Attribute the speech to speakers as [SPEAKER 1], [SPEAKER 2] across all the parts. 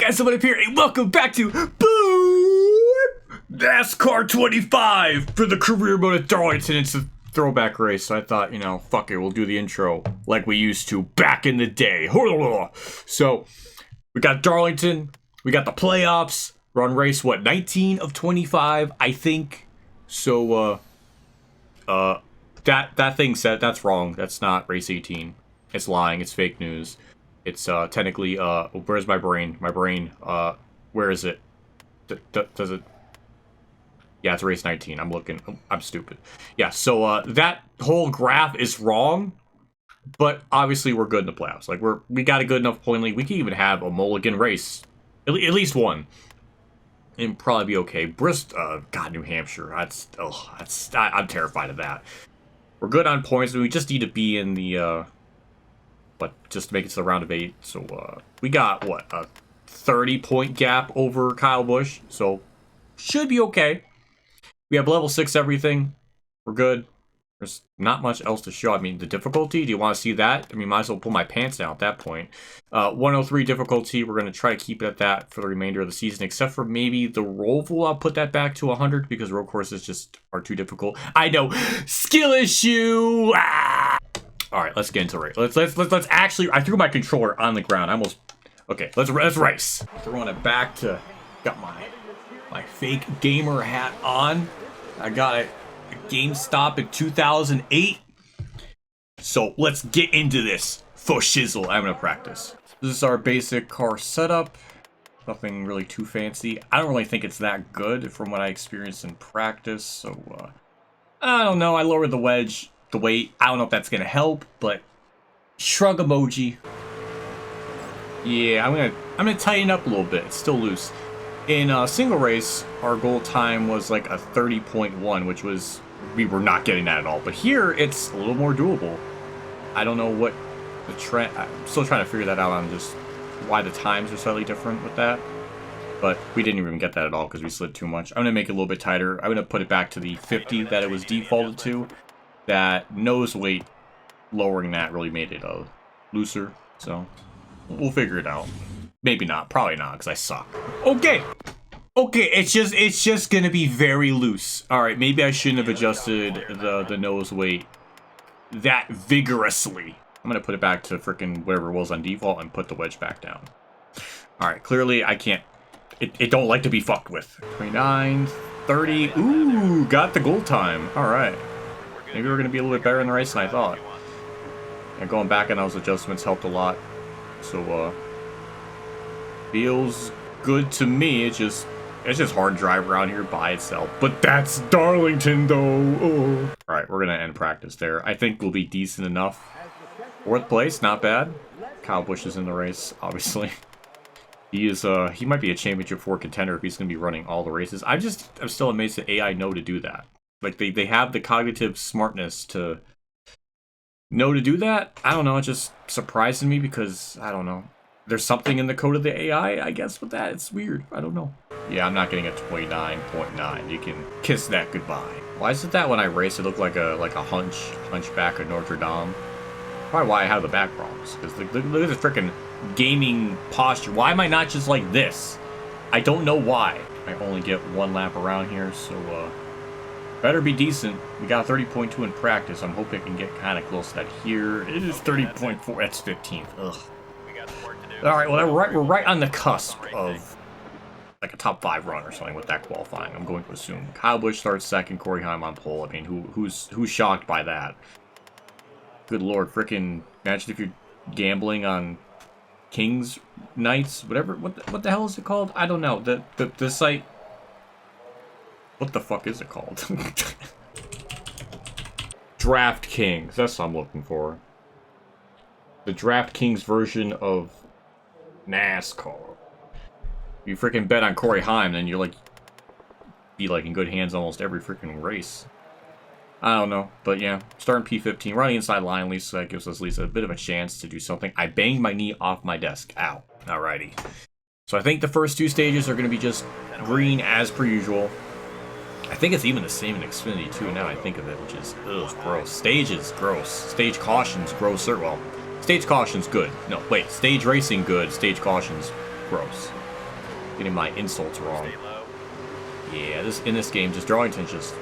[SPEAKER 1] guys, somebody up here, and welcome back to Boom NASCAR 25 for the career mode at Darlington. It's a throwback race, so I thought, you know, fuck it, we'll do the intro like we used to back in the day. So, we got Darlington, we got the playoffs, we're on race, what, 19 of 25, I think. So, that thing said, that's wrong. That's not race 18. It's lying, it's fake news. It's technically where's my brain? My brain, where is it? Does it? Yeah, it's race 19. I'm looking. I'm stupid. Yeah, so that whole graph is wrong, but obviously we're good in the playoffs. Like we got a good enough point lead. We can even have a mulligan race, at least one, and probably be okay. Bristol, God, New Hampshire. I'm terrified of that. We're good on points. We just need to be in the but just to make it to the round of 8. So we got what, a 30-point gap over Kyle Busch, so should be okay. We have level 6 everything. We're good. There's not much else to show. I mean, the difficulty, do you want to see that? I mean, might as well pull my pants down at that point. 103 difficulty, we're going to try to keep it at that for the remainder of the season, except for maybe the Roval. I'll put that back to 100 because road courses just are too difficult. I know, skill issue. All right, let's get into it. Let's actually. I threw my controller on the ground. I almost. Okay, let's race. Throwing it back to. Got my fake gamer hat on. I got a GameStop in 2008. So let's get into this for shizzle. I'm gonna practice. This is our basic car setup. Nothing really too fancy. I don't really think it's that good from what I experienced in practice. So I don't know. I lowered the wedge. The weight, I don't know if that's gonna help, but shrug emoji. Yeah, I'm gonna tighten up a little bit. It's still loose. In a single race, our goal time was like a 30.1, which was, we were not getting that at all. But here, it's a little more doable. I don't know what the trend. I'm still trying to figure that out on just why the times are slightly different with that. But we didn't even get that at all because we slid too much. I'm gonna make it a little bit tighter. I'm gonna put it back to the 50 that it was defaulted to. That nose weight, lowering that really made it looser, so we'll figure it out. Maybe not, probably not, because I suck. Okay, it's just gonna be very loose. All right, maybe I shouldn't have adjusted the nose weight that vigorously. I'm gonna put it back to frickin' whatever it was on default and put the wedge back down. All right, clearly I can't. It don't like to be fucked with. 29, 30. Ooh, got the goal time. All right. Maybe we're going to be a little bit better in the race than I thought. And going back on those adjustments helped a lot. So, feels good to me. It's just hard to drive around here by itself. But that's Darlington, though. Oh. Alright, we're going to end practice there. I think we'll be decent enough. 4th place, not bad. Kyle Busch is in the race, obviously. He is, he might be a Championship 4 contender if he's going to be running all the races. I'm still amazed that AI know to do that. Like, they have the cognitive smartness to know to do that. I don't know, it just surprising me because, I don't know. There's something in the code of the AI, I guess, with that. It's weird. I don't know. Yeah, I'm not getting a 29.9. You can kiss that goodbye. Why is it that when I race, it looked like a hunchback of Notre Dame? Probably why I have the back problems. Because look at this freaking gaming posture. Why am I not just like this? I don't know why. I only get 1 lap around here, so, better be decent. We got 30.2 in practice. I'm hoping I can get kind of close to that here. It is 30.4. That's 15th. Ugh. All right, well, we're right on the cusp of like a top 5 run or something with that qualifying. I'm going to assume Kyle Busch starts 2nd, Corey Heim on pole. I mean, who's shocked by that? Good lord, frickin' imagine if you're gambling on Kings Knights, whatever. What the hell is it called? I don't know. The site. What the fuck is it called? DraftKings. That's what I'm looking for. The DraftKings version of NASCAR. You freaking bet on Corey Heim, then you're like, be like in good hands almost every freaking race. I don't know, but yeah, starting P15, running inside line, at least so that gives us at least a bit of a chance to do something. I banged my knee off my desk. Ow. Alrighty. So I think the first 2 stages are going to be just green as per usual. I think it's even the same in Xfinity too, now I think of it, which is, ugh, gross. Stage is gross. Stage caution's grosser. Well, stage caution's good. No, wait, stage racing good, stage caution's gross. Getting my insults wrong. Yeah, in this game, just Darlington's just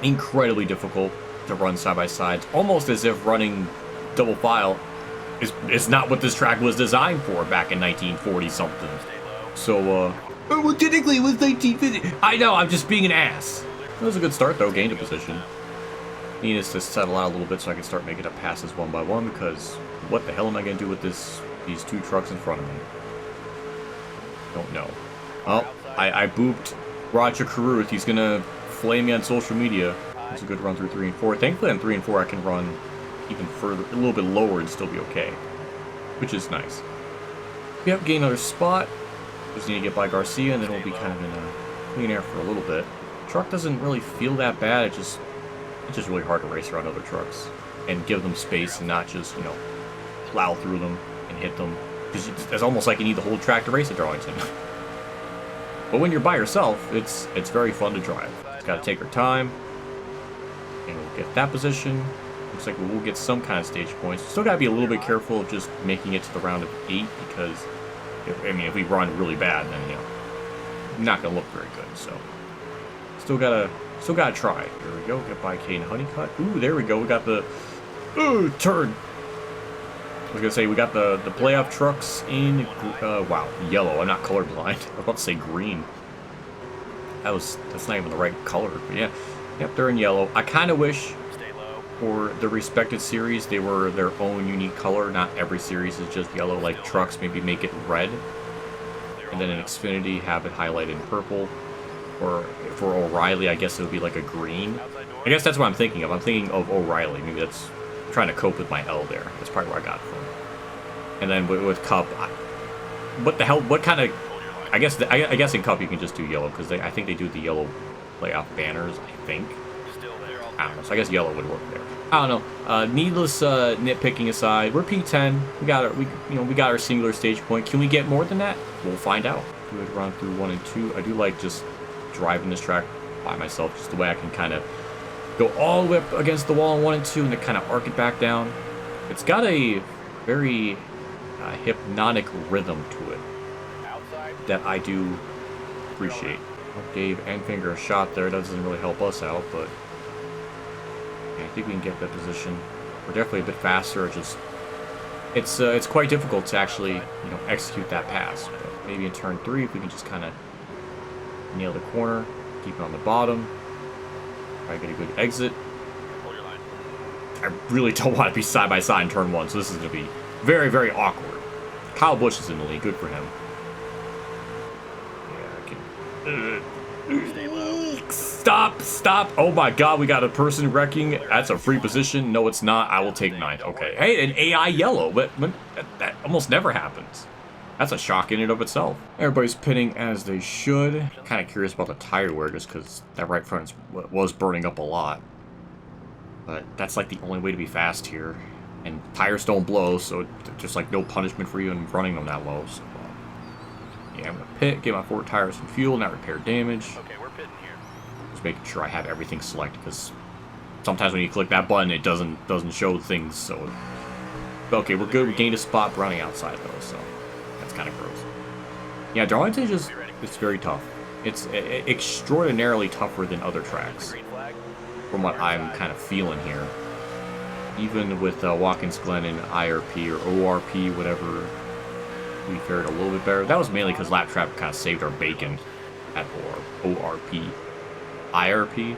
[SPEAKER 1] incredibly difficult to run side by side. It's almost as if running double file is not what this track was designed for back in 1940 something. So, well, technically it was 1950. I know, I'm just being an ass. That was a good start though, gained a position. Need us to settle out a little bit so I can start making up passes one by one, because what the hell am I going to do with these two trucks in front of me? Don't know. Oh, I booped Roger Carruth. He's going to flame me on social media. It's a good run through 3 and 4. Thankfully on 3 and 4 I can run even further, a little bit lower and still be okay, which is nice. Yep, gain another spot. Just need to get by Garcia, and then we'll be kind of in a clean air for a little bit. Truck doesn't really feel that bad. It's just really hard to race around other trucks and give them space and not just, you know, plow through them and hit them. Because it's almost like you need the whole track to race at Darlington. But when you're by yourself, it's very fun to drive. Just gotta take our time, and we'll get that position. Looks like we'll get some kind of stage points. Still gotta be a little bit careful of just making it to the round of 8, because if we run really bad, then, you know, not gonna look very good. So still gotta try. Here we go. Get by Kane Honeycutt. Ooh, there we go. We got the turn. I was gonna say we got the playoff trucks in wow, yellow. I'm not colorblind. I was about to say green. That's not even the right color. But yeah, yep, they're in yellow. I kind of wish for the respected series they were their own unique color. Not every series is just yellow. Like trucks, maybe make it red, and then in Xfinity have it highlighted in purple. Or for O'Reilly, I guess it would be like a green. I guess that's what I'm thinking of. I'm thinking of O'Reilly. Maybe that's trying to cope with my L there. That's probably where I got it from. And then with Cup, what the hell? What kind of? I guess in Cup you can just do yellow, because I think they do the yellow playoff banners. I think. I don't know. So I guess yellow would work there. I don't know. Needless nitpicking aside, we're P10. We got our singular stage point. Can we get more than that? We'll find out. Good run through 1 and 2. I do like just driving this track by myself, just the way I can kind of go all the way up against the wall in 1 and 2 and then kind of arc it back down. It's got a very hypnotic rhythm to it that I do appreciate. Gave Enfinger a shot there. That doesn't really help us out, but yeah, I think we can get that position. We're definitely a bit faster. It's quite difficult to actually, you know, execute that pass. But maybe in turn 3, if we can just kind of nail the corner, keep it on the bottom, try to get a good exit. I really don't want to be side by side in turn 1, so this is going to be very, very awkward. Kyle Busch is in the lead, good for him. Yeah, I can. Stop! Oh my God, we got a person wrecking. That's a free position. No, it's not. I will take 9th. Okay. Hey, an AI yellow, but that almost never happens. That's a shock in and of itself. Everybody's pitting as they should. Kind of curious about the tire wear, just because that right front was burning up a lot. But that's like the only way to be fast here. And tires don't blow, so there's like no punishment for even running them that low. So, yeah, I'm gonna pit, get my 4 tires some fuel, not repair damage.
[SPEAKER 2] Okay, we're pitting here.
[SPEAKER 1] Just making sure I have everything selected, because sometimes when you click that button, it doesn't show things. So, okay, we're good. We gained a spot running outside though, so that's kind of gross. Yeah, Darlington it's very tough. It's extraordinarily tougher than other tracks, from what I'm kind of feeling here. Even with Watkins Glen and IRP or ORP, whatever, we fared a little bit better. That was mainly because Lap Trap kind of saved our bacon at ORP. IRP?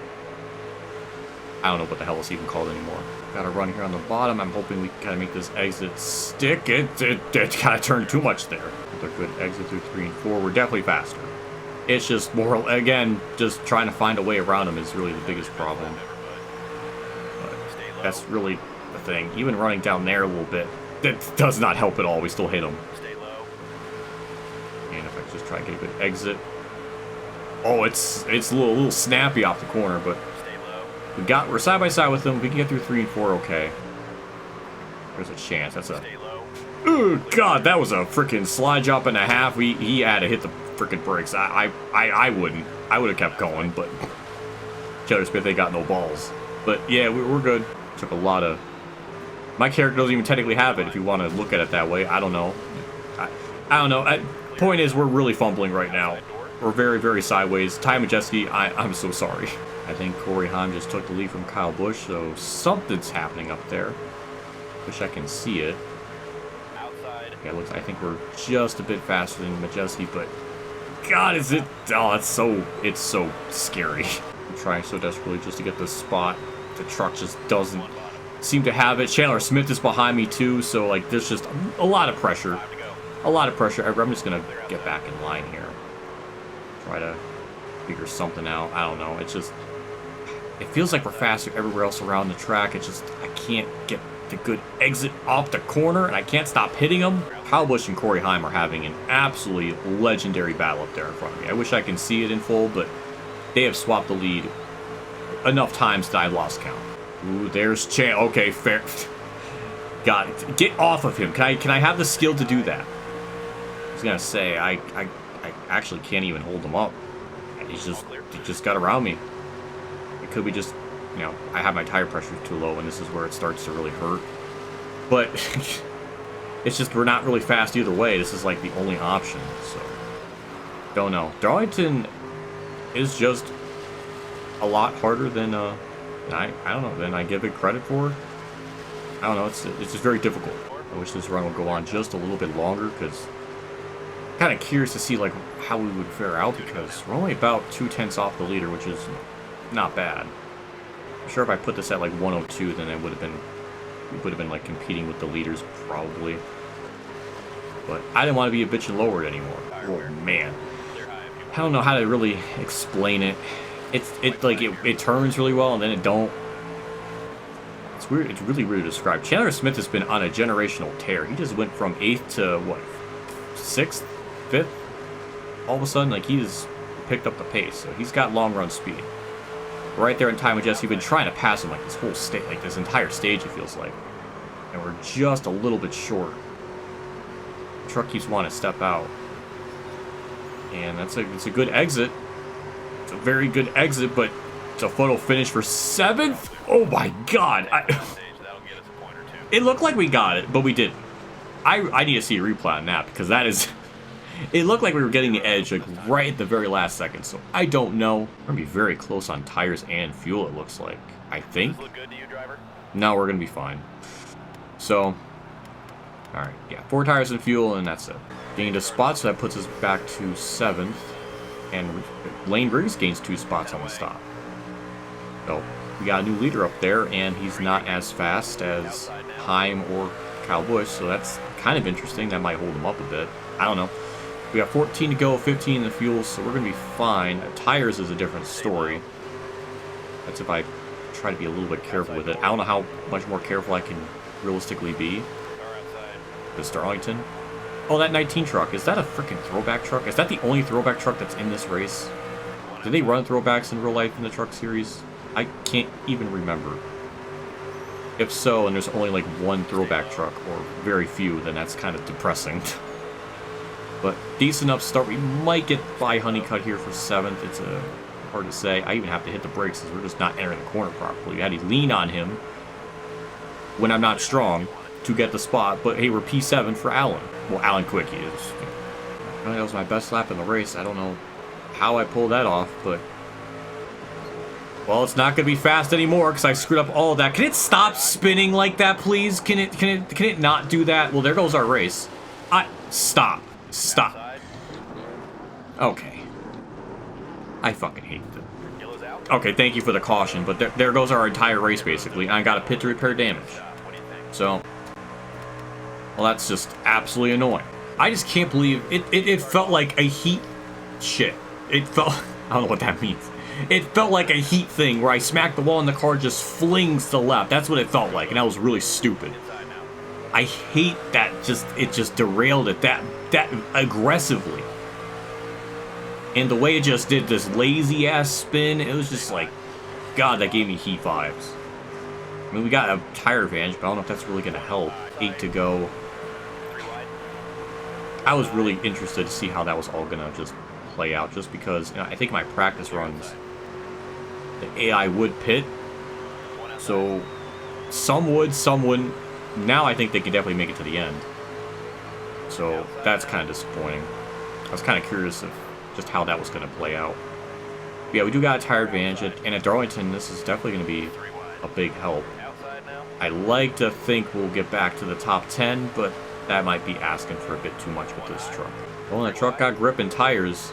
[SPEAKER 1] I don't know what the hell it's even called anymore. Got a run here on the bottom. I'm hoping we can kind of make this exit stick. It kind of turned too much there. Another good exit through 3 and 4. We're definitely faster. It's just more, again, just trying to find a way around them is really the biggest problem. But that's really the thing. Even running down there a little bit, that does not help at all. We still hit them. And if I just try to get a good exit. Oh, it's a little snappy off the corner, but we're side by side with them. We can get through 3 and 4 okay. There's a chance. That's a... Oh, God, that was a freaking slide jump and a half. He had to hit the freaking brakes. I wouldn't. I would have kept going, but Cheddar Smith, they got no balls. But yeah, we're good. Took a lot of... My character doesn't even technically have it, if you want to look at it that way. I don't know. I don't know. point is, we're really fumbling right now. We're very, very sideways. Ty Majeski, I'm so sorry. I think Corey Heim just took the lead from Kyle Busch, so something's happening up there. Wish I can see it. Yeah, it looks, I think we're just a bit faster than Majeski, but God, is it? Oh, it's so scary. I'm trying so desperately just to get this spot. The truck just doesn't seem to have it. Chandler Smith is behind me too, so like there's just a lot of pressure. A lot of pressure. I'm just gonna get back in line here. Try to figure something out. I don't know. It's just, it feels like we're faster everywhere else around the track. It's just, I can't get the good exit off the corner, and I can't stop hitting them. Kyle Busch and Corey Heim are having an absolutely legendary battle up there in front of me. I wish I can see it in full, but they have swapped the lead enough times that I've lost count. Ooh, there's Chan. Okay, fair. Got it. Get off of him. Can I have the skill to do that? I was gonna say I actually can't even hold him up. He just got around me. It could be just, you know, I have my tire pressure too low, and this is where it starts to really hurt. But it's just we're not really fast either way. This is like the only option. So don't know. Darlington is just a lot harder than I don't know, than I give it credit for. I don't know. It's just very difficult. I wish this run would go on just a little bit longer, because kind of curious to see like how we would fare out, because we're only about 2/10 off the leader, which is not bad. I'm sure if I put this at like 102, then it would have been like competing with the leaders probably. But I didn't want to be a bitch and lower it anymore. Oh man, I don't know how to really explain it. It turns really well and then it don't. It's weird. It's really weird to describe. Chandler Smith has been on a generational tear. He just went from 8th to what, 6th, 5th. All of a sudden, like, he's picked up the pace. So he's got long run speed. Right there in time with Jesse, been trying to pass him like this whole stage, like this entire stage. It feels like, and we're just a little bit short. The truck keeps wanting to step out, and it's a good exit. It's a very good exit, but it's a photo finish for 7th. Oh my God! It looked like we got it, but we didn't. I need to see a replay on that, because that is. It looked like we were getting the edge like right at the very last second, so I don't know. We're gonna be very close on tires and fuel, it looks like. I think. No, we're gonna be fine. So, alright, yeah, 4 tires and fuel, and that's it. Gained a spot, so that puts us back to 7th. And Lane Briggs gains 2 spots on the stop. So, we got a new leader up there, and he's not as fast as Heim or Kyle Busch, so that's kind of interesting. That might hold him up a bit. I don't know. We got 14 to go, 15 in the fuel, so we're going to be fine. Tires is a different story. That's if I try to be a little bit careful with it. I don't know how much more careful I can realistically be. This Darlington. Oh, that 19 truck. Is that a freaking throwback truck? Is that the only throwback truck that's in this race? Do they run throwbacks in real life in the truck series? I can't even remember. If so, and there's only like 1 throwback truck, or very few, then that's kind of depressing. But decent enough start. We might get by Honeycutt here for 7th. It's hard to say. I even have to hit the brakes because we're just not entering the corner properly. I had to lean on him when I'm not strong to get the spot. But hey, we're P7 for Allen. Well, Allen Quickie is. That was my best lap in the race. I don't know how I pulled that off, but well, it's not going to be fast anymore because I screwed up all of that. Can it stop spinning like that, please? Can it not do that? Well, there goes our race. Stop. Okay. I fucking hate them. Okay, thank you for the caution, but there goes our entire race, basically. I got a pit to repair damage. So, well, that's just absolutely annoying. I just can't believe it felt like a heat shit. It felt, I don't know what that means. It felt like a heat thing where I smacked the wall and the car just flings to the left. That's what it felt like, and that was really stupid. I hate that it just derailed it that aggressively. And the way it just did this lazy ass spin, it was just like, God, that gave me heat vibes. I mean, we got a tire advantage, but I don't know if that's really going to help. 8 to go. I was really interested to see how that was all going to just play out, just because, you know, I think my practice runs, the AI would pit. So, some would, some wouldn't. Now I think they can definitely make it to the end. So, that's kind of disappointing. I was kind of curious of just how that was going to play out. But yeah, we do got a tire advantage, and at Darlington, this is definitely going to be a big help. I like to think we'll get back to the top 10, but that might be asking for a bit too much with this truck. Well, when that truck got grip and tires,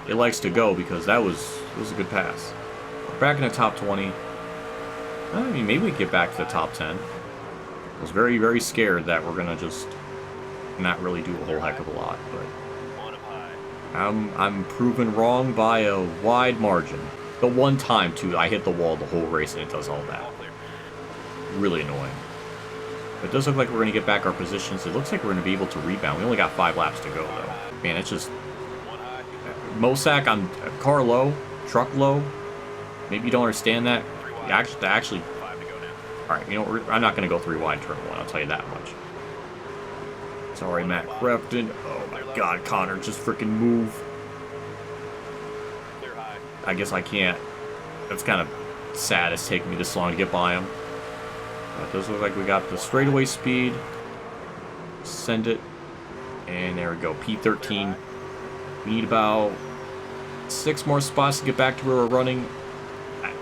[SPEAKER 1] it likes to go because it was a good pass. We're back in the top 20. I mean, maybe we get back to the top 10. I was very, very scared that we're going to just not really do a whole heck of a lot, but I'm proven wrong by a wide margin. The one time, too, I hit the wall the whole race and it does all that. Really annoying. It does look like we're going to get back our positions. It looks like we're going to be able to rebound. We only got 5 laps to go, though. Man, it's just... Mosack on car low, truck low. Maybe you don't understand that. Actually... Alright, you know, I'm not going to go 3 wide turn 1, I'll tell you that much. Sorry, Matt Crefton. Oh my god, Connor, just freaking move. I guess I can't. That's kind of sad it's taking me this long to get by him. It does look like we got the straightaway speed. Send it. And there we go, P13. We need about 6 more spots to get back to where we're running.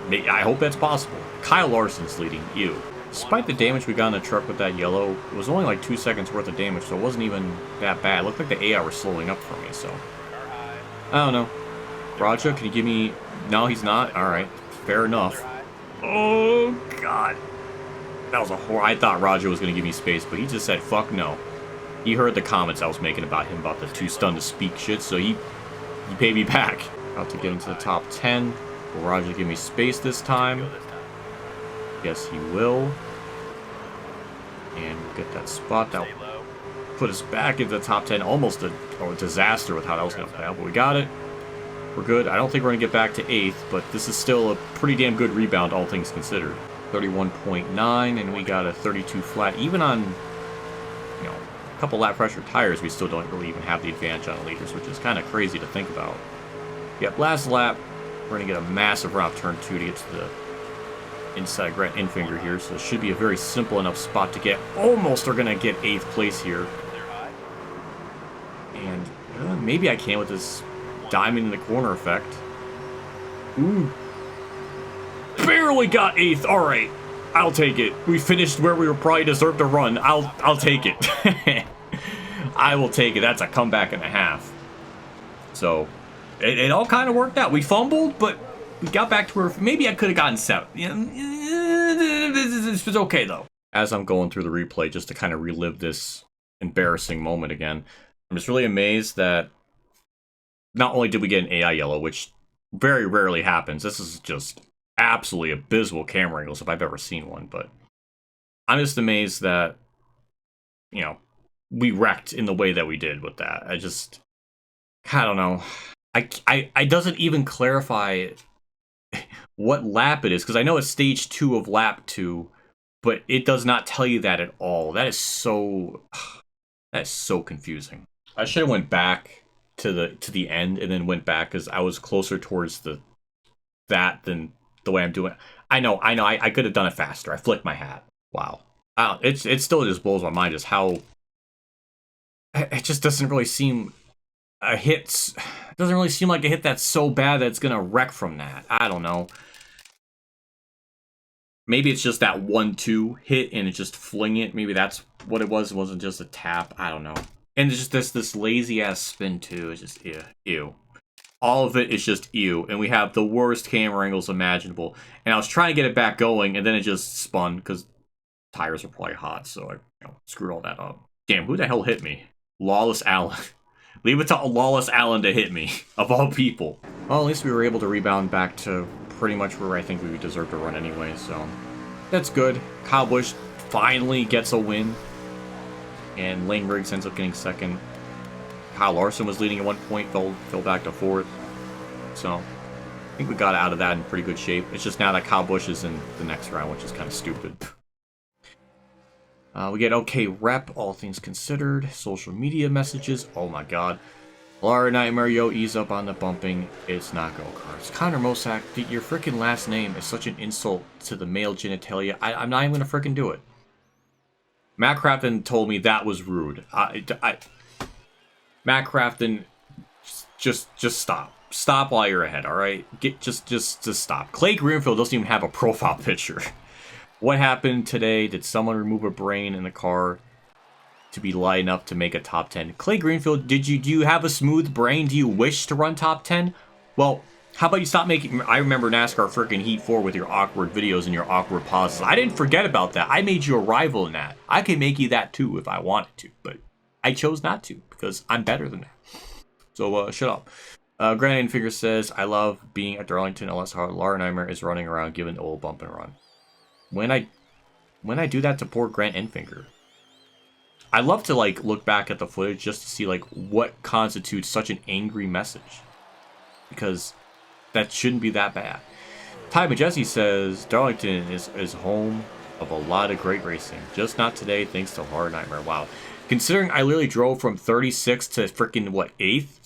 [SPEAKER 1] I hope that's possible. Kyle Larson's leading. Ew. Despite the damage we got in the truck with that yellow, it was only like 2 seconds worth of damage, so it wasn't even that bad. It looked like the AI was slowing up for me, so... I don't know. Raja, can you give me... No, he's not? Alright. Fair enough. Oh, God. That was a I thought Raja was going to give me space, but he just said, fuck no. He heard the comments I was making about him about the too stunned to speak shit, so he paid me back. About to get into the top 10. Will Raja give me space this time? Yes, he will. And we'll get that spot. That'll put us back into the top 10. Almost a disaster with how that was going to play out, but we got it. We're good. I don't think we're going to get back to 8th, but this is still a pretty damn good rebound, all things considered. 31.9, and we got a 32 flat. Even on, you know, a couple lap pressure tires, we still don't really even have the advantage on the leaders, which is kind of crazy to think about. Yep, last lap, we're going to get a massive run off turn 2 to get to the inside Grant Infinger here, so it should be a very simple enough spot to get. Almost are going to get 8th place here. And maybe I can with this diamond in the corner effect. Ooh. Barely got 8th. All right, I'll take it. We finished where we were probably deserved to run. I'll take it. I will take it. That's a comeback and a half. So it all kind of worked out. We fumbled, but we got back to where maybe I could have gotten 7. This was okay though. As I'm going through the replay, just to kind of relive this embarrassing moment again, I'm just really amazed that not only did we get an AI yellow, which very rarely happens. This is just absolutely abysmal camera angles if I've ever seen one, but I'm just amazed that, you know, we wrecked in the way that we did with that. I don't know. I doesn't even clarify what lap it is, because I know it's stage 2 of lap 2, but it does not tell you that at all. That is so confusing. I should have went back to the end and then went back, because I was closer towards that than the way I'm doing. I know. I could have done it faster. I flicked my hat. Wow. It still just blows my mind just how it just doesn't really seem a hit. It doesn't really seem like a hit that's so bad that it's gonna wreck from that. I don't know. Maybe it's just that 1-2 hit and it just fling it. Maybe that's what it was. It wasn't just a tap. I don't know. And it's just this lazy ass spin too. It's just ew. All of it is just ew. And we have the worst camera angles imaginable. And I was trying to get it back going, and then it just spun because tires were probably hot. So I screwed all that up. Damn, who the hell hit me? Lawless Allen. Leave it to Lawless Allen to hit me, of all people. Well, at least we were able to rebound back to pretty much where I think we deserve to run anyway, so that's good. Kyle Busch finally gets a win, and Lane Riggs ends up getting second. Kyle Larson was leading at one point, fell back to 4th, so I think we got out of that in pretty good shape. It's just now that Kyle Busch is in the next round, which is kind of stupid. We get okay rep, all things considered. Social media messages. Oh my god. Laura Nightmare, yo, ease up on the bumping. It's not go-karts. Connor Mosack, your freaking last name is such an insult to the male genitalia. I'm not even gonna freaking do it. Matt Crafton told me that was rude. Matt Crafton Just stop. Stop while you're ahead, alright? Just stop. Clay Greenfield doesn't even have a profile picture. What happened today? Did someone remove a brain in the car to be light enough to make a top 10? Clay Greenfield, do you have a smooth brain? Do you wish to run top 10? Well, how about you stop making... I remember NASCAR freaking Heat 4 with your awkward videos and your awkward pauses. I didn't forget about that. I made you a rival in that. I can make you that too if I wanted to, but I chose not to because I'm better than that. So, shut up. Granite Figure says, I love being at Darlington unless Larnheimer is running around giving the old bump and run. When I do that to poor Grant Enfinger, I love to like look back at the footage just to see like what constitutes such an angry message, because that shouldn't be that bad. Ty Majesty says Darlington is home of a lot of great racing, just not today thanks to Hard Nightmare. Wow, considering I literally drove from 36 to freaking what 8th,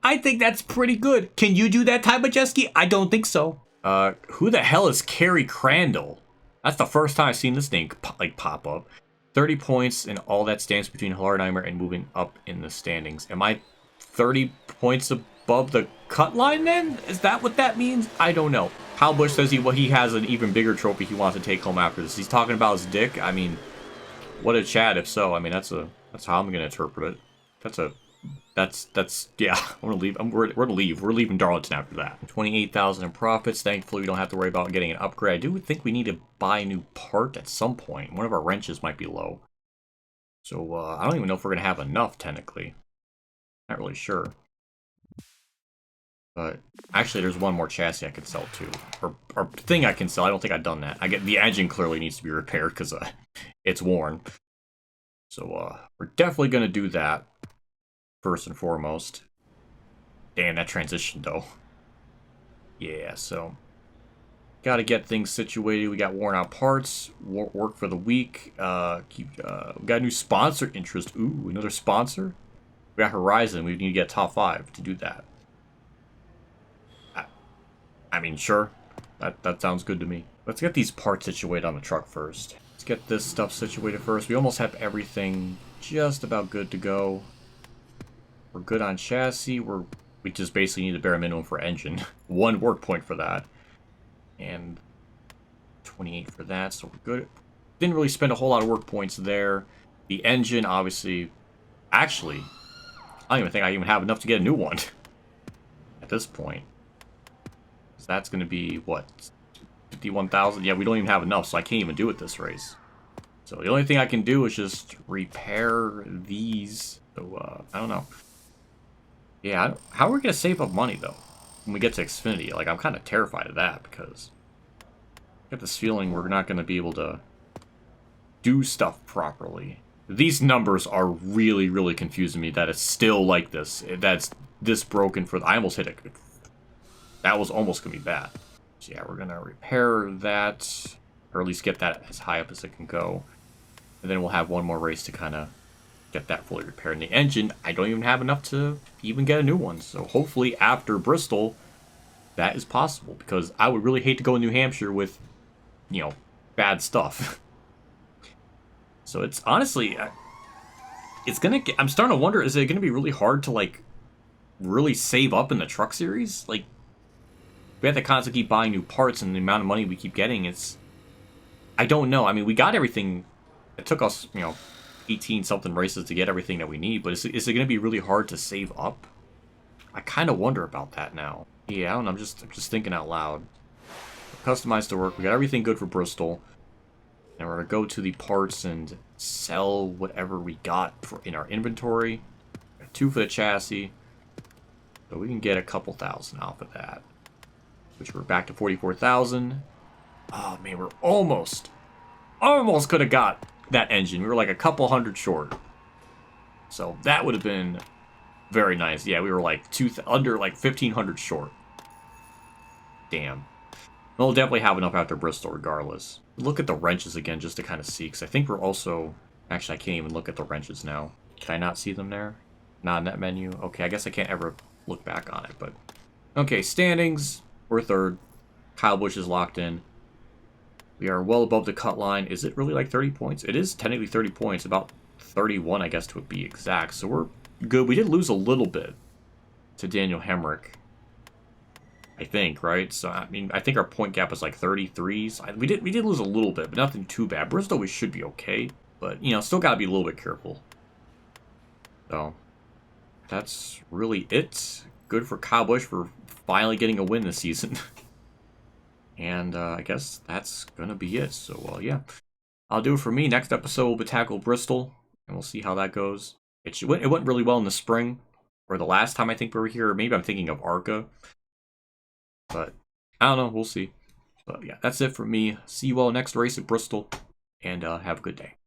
[SPEAKER 1] I think that's pretty good. Can you do that, Ty Majesty? I don't think so. Who the hell is Kerry Crandall? That's the first time I've seen this name like pop up. 30 points and all that stands between Hardenheimer and moving up in the standings. Am I 30 points above the cut line then? Is that what that means? I don't know. Kyle Busch says he has an even bigger trophy he wants to take home after this. He's talking about his dick. I mean, what a chat if so. I mean, that's how I'm gonna interpret it. That's yeah. I'm gonna leave. We're gonna leave. We're leaving Darlington after that. 28,000 in profits. Thankfully, we don't have to worry about getting an upgrade. I do think we need to buy a new part at some point. One of our wrenches might be low, so I don't even know if we're gonna have enough. Technically, not really sure. But actually, there's one more chassis I can sell too, or thing I can sell. I don't think I've done that. The engine clearly needs to be repaired because it's worn. So we're definitely gonna do that. First and foremost. Damn, that transition though. Yeah, so gotta get things situated. We got worn out parts, work for the week. We got a new sponsor interest. Ooh, another sponsor. We got Horizon. We need to get top 5 to do that. I mean, sure. That sounds good to me. Let's get these parts situated on the truck first. Let's get this stuff situated first. We almost have everything just about good to go. We're good on chassis. We just basically need the bare minimum for engine. 1 work point for that. And 28 for that, so we're good. Didn't really spend a whole lot of work points there. The engine, obviously... Actually, I don't even think I even have enough to get a new one. At this point. So that's going to be, what? 51,000? Yeah, we don't even have enough, so I can't even do it this race. So the only thing I can do is just repair these. So, I don't know. Yeah, how are we going to save up money, though, when we get to Xfinity? Like, I'm kind of terrified of that, because I get this feeling we're not going to be able to do stuff properly. These numbers are really, really confusing me, that it's still like this. That's this broken for... I almost hit it. That was almost going to be bad. So, yeah, we're going to repair that, or at least get that as high up as it can go. And then we'll have one more race to kind of get that fully repaired. And the engine, I don't even have enough to even get a new one. So hopefully after Bristol, that is possible. Because I would really hate to go in New Hampshire with, you know, bad stuff. So it's honestly, it's going to, I'm starting to wonder, is it going to be really hard to, like, really save up in the truck series? Like, we have to constantly keep buying new parts, and the amount of money we keep getting, it's, I don't know. I mean, we got everything. It took us, you know, 18-something races to get everything that we need, but is it going to be really hard to save up? I kind of wonder about that now. Yeah, I don't know, I'm just thinking out loud. Customized to work, we got everything good for Bristol, and we're going to go to the parts and sell whatever we got in our inventory. Got 2 for the chassis, so we can get a couple thousand off of that, which we're back to 44,000. Oh man, we're almost could have got that engine. We were like a couple hundred short. So that would have been very nice. Yeah, we were like under like 1,500 short. Damn. We'll definitely have enough after Bristol regardless. Look at the wrenches again just to kind of see, because I think we're also... Actually, I can't even look at the wrenches now. Can I not see them there? Not in that menu? Okay, I guess I can't ever look back on it, but... Okay, standings. We're 3rd. Kyle Busch is locked in. We are well above the cut line. Is it really like 30 points? It is technically 30 points. About 31, I guess, to be exact. So we're good. We did lose a little bit. to Daniel Hemrick. I think, right? So, I mean, I think our point gap is like 33. So we did lose a little bit, but nothing too bad. Bristol, we should be okay. But, you know, still got to be a little bit careful. So, that's really it. Good for Kyle Busch for finally getting a win this season. And I guess that's going to be it. So, yeah. I'll do it for me. Next episode will be tackle Bristol, and we'll see how that goes. It went really well in the spring, or the last time I think we were here. Or maybe I'm thinking of ARCA. But I don't know. We'll see. But yeah, that's it for me. See you all next race at Bristol, and have a good day.